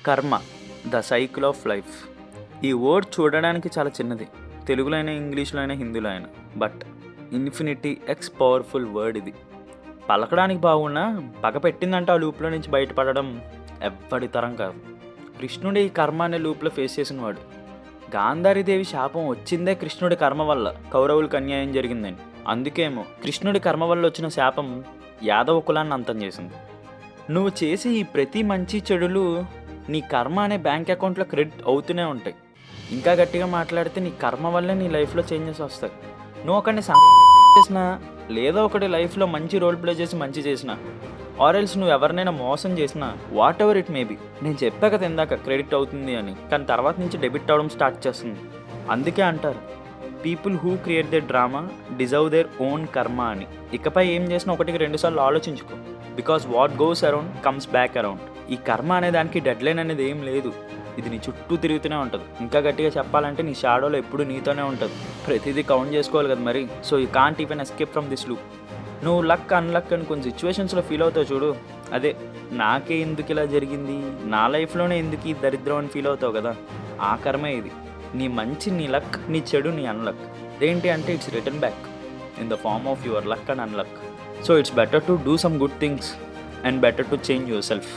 కర్మ the cycle of life. ఈ word చూడడానికి చాలా చిన్నది, తెలుగులో అయినా ఇంగ్లీష్లో అయినా హిందీలో అయినా. But infinity X powerful word ఇది. పలకడానికి బాగున్నా పగ పెట్టిందంటే ఆ లూప్లో నుంచి బయటపడడం ఎవ్వడి తరం కాదు. కృష్ణుడు ఈ కర్మ అనే లూప్లో ఫేస్ చేసిన వాడు. గాంధారీదేవి శాపం వచ్చిందే కృష్ణుడి కర్మ వల్ల కౌరవులకు అన్యాయం జరిగిందని. అందుకేమో కృష్ణుడి కర్మ వల్ల వచ్చిన శాపం యాదవ కులాన్ని అంతం చేసింది. నువ్వు చేసే ఈ ప్రతి మంచి చెడులు నీ కర్మ అనే బ్యాంక్ అకౌంట్లో క్రెడిట్ అవుతూనే ఉంటాయి. ఇంకా గట్టిగా మాట్లాడితే నీ కర్మ వల్లే నీ లైఫ్లో చేంజెస్ వస్తాయి. నువ్వు ఒకరిని చేసినా లేదా ఒకటి లైఫ్లో మంచి రోల్ ప్లే చేసి మంచి చేసినా ఆర్ఎల్స్ నువ్వు ఎవరినైనా మోసం చేసినా వాట్ ఎవర్ ఇట్ మేబీ, నేను చెప్పా కదా ఇందాక క్రెడిట్ అవుతుంది అని, కానీ తర్వాత నుంచి డెబిట్ అవడం స్టార్ట్ చేస్తుంది. అందుకే అంటారు people who create their drama deserve their own karma అని. ఇకపై ఏం చేసినా ఒకటికి 2 సార్లు ఆలోచించుకో. Because what goes around comes back around. ఈ కర్మ అనే దానికి డెడ్ లైన్ అనేది ఏం లేదు. ఇది నీ చుట్టూ తిరుగుతూనే ఉంటుంది. ఇంకా గట్టిగా చెప్పాలంటే నీ షాడోలో ఎప్పుడు నీతోనే ఉంటుంది. ప్రతిదీ కౌంట్ చేసుకోవాలి కదా మరి. So you can't even escape from this loop. నువ్వు లక్ అన్లక్ అని కొన్ని సిచ్యువేషన్స్లో ఫీల్ అవుతావు చూడు, అదే నాకే ఎందుకు ఇలా జరిగింది, నా లైఫ్లోనే ఎందుకు ఈ దరిద్రం అని ఫీల్ అవుతావు కదా, ఆ కర్మే ఇది. నీ మంచి నీ లక్, నీ చెడు నీ అన్లక్. ఏంటి అంటే it's return back in the form of your luck and unluck. So it's better to do some good things and better to change your self.